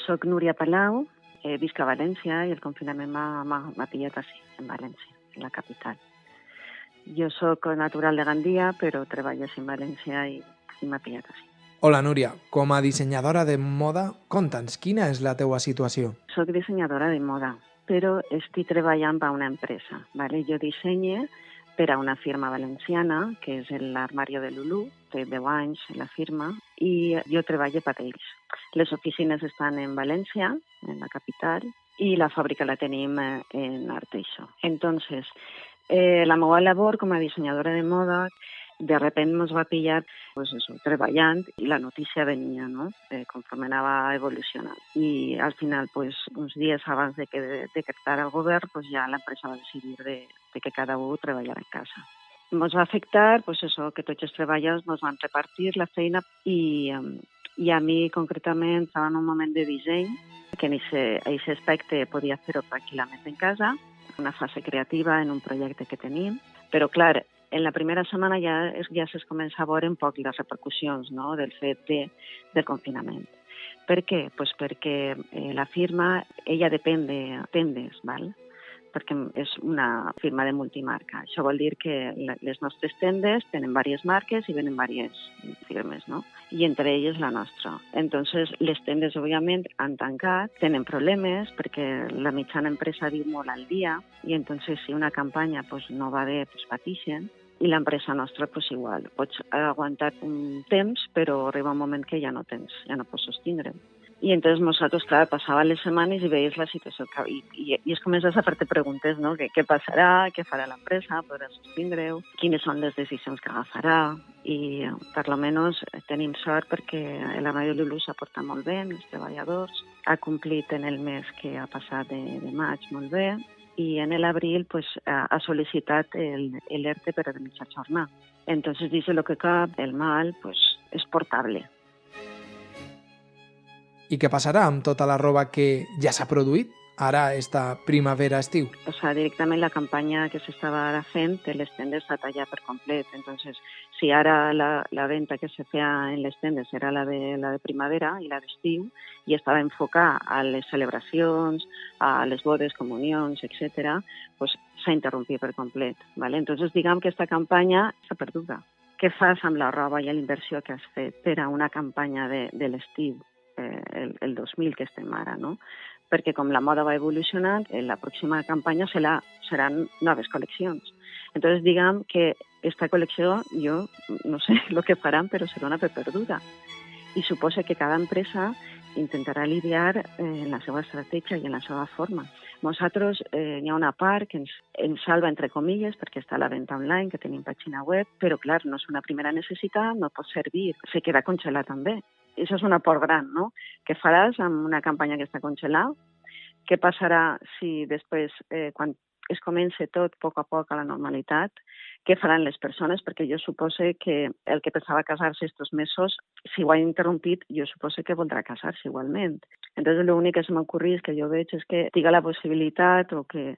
Soc Núria Palau, visc a València i el confinament m'ha pillat així, en València, en la capital. Jo soc natural de Gandia, però treballo en València i m'ha pillat així. Hola, Núria. Com a dissenyadora de moda, conta'ns, quina és la teua situació? Soc dissenyadora de moda, però estic treballant per una empresa. ¿Vale? Jo dissenye per a una firma valenciana, que és l'Armario de Lulú, té 10 anys la firma, i jo treballo per ells. Les oficines estan en València, en la capital, i la fàbrica la tenim en Arteixo. Entonces, la meva labor com a dissenyadora de moda de repente nos va pillar pues eso, treballant i la notícia venia, no? Conforme anava evolucionant. I al final, pues, uns dies abans de que decretara el govern, pues ja l'empresa va decidir de que cada un treballara en casa. Ens va afectar pues eso, que tots els treballadors ens van repartir la feina i a mi concretament estava en un moment de disseny que en aquest aspecte podia fer-ho tranquil·lament en casa, una fase creativa en un projecte que tenim, però clar, en la primera setmana ja es comença a veure un poc les repercussions, no?, del fet del confinament. Per què? Pues perquè la firma, ella depèn de tendes, val? Perquè és una firma de multimarca. Això vol dir que les nostres tendes tenen diverses marques i venen diverses firmes, no? I entre elles la nostra. Entonces, les tendes, òbviament, han tancat, tenen problemes perquè la mitjana empresa viu molt al dia i entonces si una campanya pues, no va bé, pues, pateixen. I l'empresa nostra, pues, igual. Pots aguantar un temps, però arriba un moment que ja no pots sostindre. I entonces nosaltres, clar, passaven les setmanes i veies la situació i es comences a fer-te preguntes, no? Què passarà, què farà l'empresa, podrà sostindre-ho, quines són les decisions que agafarà. I per almenys tenim sort perquè l'Armario de Lulú s'ha portat molt bé, els treballadors, ha complit en el mes que ha passat de maig molt bé, y en el abril pues ha sol·licitat el ERTE per a mitja jornada. Entonces dice lo que cap, el mal pues és portable. I què passarà amb tota la roba que ja s'ha produït ara esta primavera-estiu? O sea, directament la campanya que s'estava ara fent té les tendes a tallar per complet. Entonces, si ara la venda que se feia en les tendes era la de primavera i la d'estiu i estava enfocada a les celebracions, a les bodes, comunions, etc., pues s'ha interrompit per complet. ¿Vale? Entonces, diguem que aquesta campanya s'ha perduda. Què fas amb la roba i la inversió que has fet per a una campanya de l'estiu, el 2000 que estem ara, no? Perquè com la moda va evolucionant, la pròxima campanya seran noves col·leccions. Entonces, diguem que aquesta col·lecció, jo no sé el que faran, però se dona per perduda. I suposa que cada empresa intentarà lidiar en la seva estratègia i en la seva forma. Nosaltres hi ha una part que ens salva, entre comilles, perquè està a la venda online, que tenim pàgina web, però, clar, no és una primera necessitat, no pot servir, se queda congelat també. Això és una por gran, no? Què faràs amb una campanya que està congelada? Què passarà si després, quan es comença tot a poc a la normalitat, què faran les persones? Perquè jo supose que el que pensava casar-se estos mesos, si ho ha interrompit, jo supose que voldrà casar-se igualment. Entonces, l'únic que se m'ocorre que jo veig és que tinga la possibilitat o que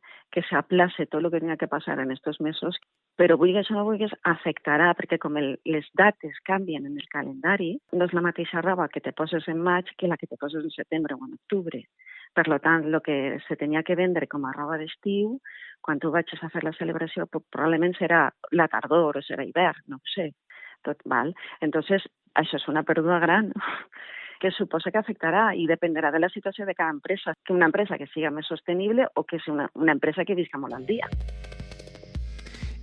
s'aplace tot el que tinga que passar en estos mesos, però vulguis o no vulguis, afectarà, perquè com les dates canvien en el calendari, no és la mateixa roba que te poses en maig que la que te poses en setembre o en octubre. Per tant, el que se tenia que vendre com a roba d'estiu, quan tu vagis a fer la celebració, probablement serà la tardor o serà hivern, no ho sé. Tot val. Entonces, això és una pèrdua gran que suposa que afectarà i dependrà de la situació de cada empresa. Que una empresa que siga més sostenible o que sigui una empresa que visca molt al dia.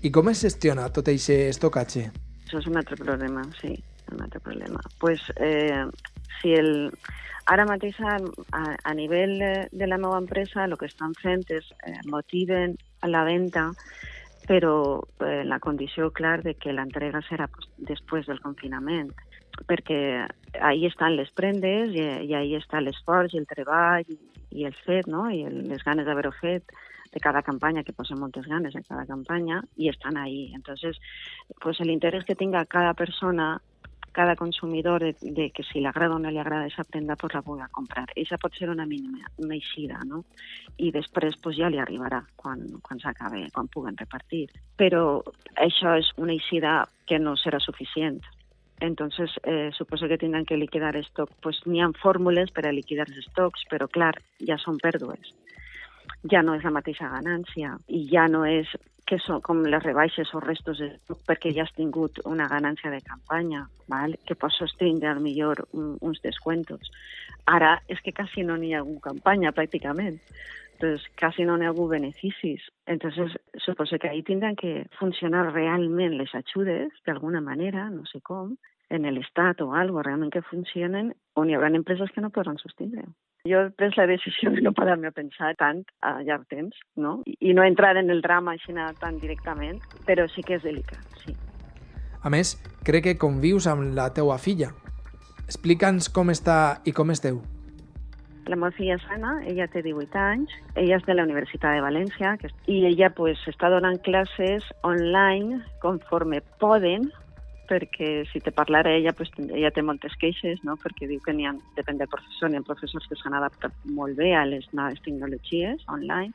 I com es gestiona tot aquest estocatge? Això és un altre problema, sí, un altre problema. Pues, si ara mateix a nivell de la meva empresa el que estan fent és motiven la venda, però la condició, clar, de que l'entrega serà després del confinament, perquè ahí estan les prendes i ahí està l'esforç i el treball i el fet, no? I les ganes d'haver-ho fet de cada campanya, que posen moltes ganes en cada campanya, i estan ahí. Entonces, pues l'interès que tinga cada persona, cada consumidor, de que si li agrada o no li agrada aquesta prenda, pues la pugui comprar. Això pot ser una mínima, una eixida, no? I després pues, ja li arribarà quan s'acabi, quan puguen repartir. Però això és una eixida que no serà suficient, Entonces, suposo que tindran que liquidar stock. Pues n'hi ha fórmules per a liquidar els stocks, però clar, ja són pèrdues. Ja no és la mateixa ganància i ja no és que són com les rebaixes o restos de stock perquè ja has tingut una ganància de campanya, val? Que pots sostindre al millor uns descuentos. Ara és que quasi no n'hi ha hagut campanya pràcticament. Entonces, casi no n'hi ha hagut beneficis. Entonces, suposo que ahí tindran que funcionar realment les ajudes, d'alguna manera, no sé com, en l'Estat o algo, realment que funcionen, on hi haurà empreses que no podran sostindre. Jo he pres la decisió de no parar-me a pensar tant a llarg temps, no? I no entrar en el drama així tan directament, però sí que és delicat, sí. A més, crec que convius amb la teua filla. Explica'ns com està i com esteu. La meva filla és Anna, ella té 18 anys, ella és de la Universitat de València i ella pues, està donant classes online conforme poden, perquè si te parlara ella, pues, ella té moltes queixes, no? Perquè diu que depèn del professor, n'hi ha professors que s'han adaptat molt bé a les noves tecnologies online,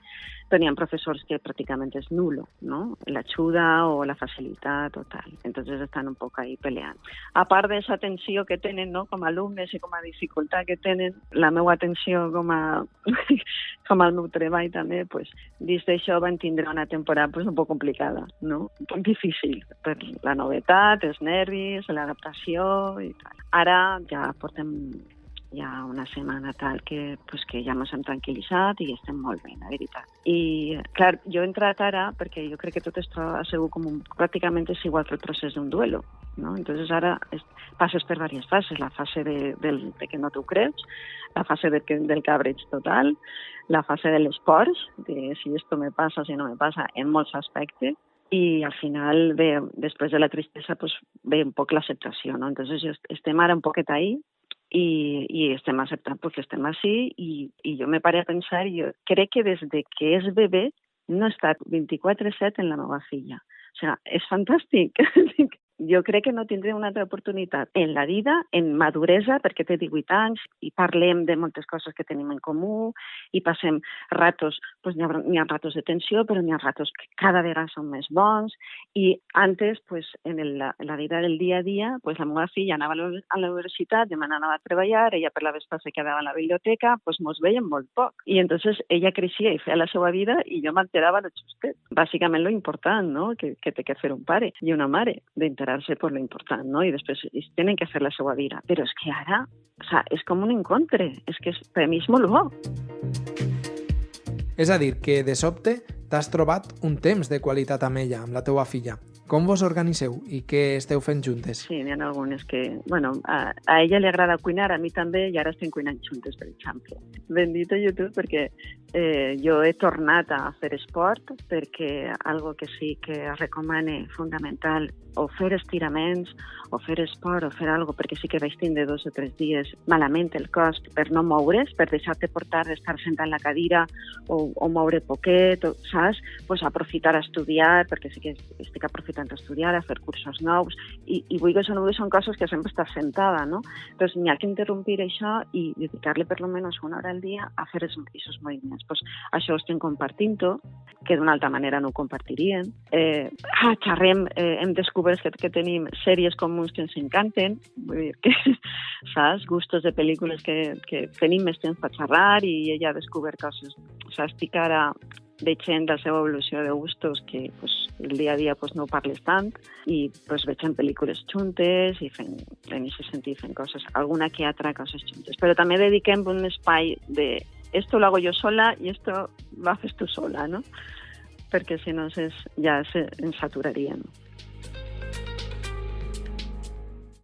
però n'hi ha professors que pràcticament és nulo, no? L'ajuda o la facilitat o tal. Entonces estan un poc ahí peleant. A part d'esa tensió que tenen, no? Com a alumnes i com a dificultat que tenen, la meva atenció com al meu treball també, pues, dins d'això van tindre una temporada pues, un poc complicada, no? Un poc difícil per la novetat, els nervis, l'adaptació i tal. Ara ja portem ja una setmana tal que ja ens hem tranquil·litzat i estem molt bé, la veritat. I, clar, jo he entrat ara perquè jo crec que tot esto ha sigut pràcticament és igual que el procés d'un duelo, ¿no? Entonces ara passes per diverses fases, la fase de que no t'ho creus, la fase del cabreig total, la fase de l'esforç, de si esto me pasa, si no me pasa, en molts aspectes, i al final, ve, després de la tristesa, pues, ve un poc l'acceptació, no? Entonces estem ara un poquet ahí, i estem acceptant que estem així i jo me paré a pensar i jo crec que des que és bebè no he estat 24/7 en la meva filla. O sigui, és fantàstic. Jo crec que no tindré una altra oportunitat en la vida, en maduresa, perquè té 18 anys i parlem de moltes coses que tenim en comú i passem ratos, pues, n'hi ha ratos de tensió, però n'hi ha ratos que cada vegada són més bons i antes, pues, en la vida del dia a dia, pues, la meva filla anava a la universitat, jo m'anava a treballar, ella per la vespa se quedava a la biblioteca, pues mos veiem molt poc. I entonces ella creixia i feia la seva vida i jo m'enterava lo justet. Bàsicament lo important, no?, que té que fer un pare i una mare, d'enterar-se per lo important, no?, i després tenen que fer la seva vida. Però és que ara, o sea, és com un encontre, és que per mi és molt bo. És a dir, que de sobte t'has trobat un temps de qualitat amb ella, amb la teua filla. Com vos organiseu i què esteu fent juntes? Sí, n'hi ha algunes que... Bueno, a ella li agrada cuinar, a mi també, i ara estem cuinant juntes, per exemple. Bendito YouTube, perquè jo he tornat a fer esport, perquè algo que sí que recomane fundamental, o fer estiraments, o fer esport, o fer algo, perquè sí que vaig tindre 2 o 3 dies malament el cos per no moure's, per deixar-te portar d'estar sentat en la cadira o moure poquet, saps? Pues aprofitar a estudiar, perquè sí que estic aprofitant a estudiar, a fer cursos nous, i vull que això no són coses que sempre estàs sentada, no? Doncs n'hi ha que interrompir això i dedicar-li per almenys 1 hora al dia a fer aquests moviments. Pues això ho estem compartint-ho, que d'una altra manera no ho compartiríem. Xerrem, hem descobert que tenim sèries comuns que ens encanten, vull dir que, saps, gustos de pel·lícules que tenim més temps per xerrar i ella ha descobert coses. Saps, estic ara veient la seva evolució de gustos que pues, el dia a dia pues, no ho parles tant i pues, veiem pel·lícules juntes i en aquest sentit fent coses, alguna que altra coses juntes. Però també dediquem un espai de esto lo hago yo sola y esto lo haces tú sola, ¿no? Perquè si no ja ens saturaríem.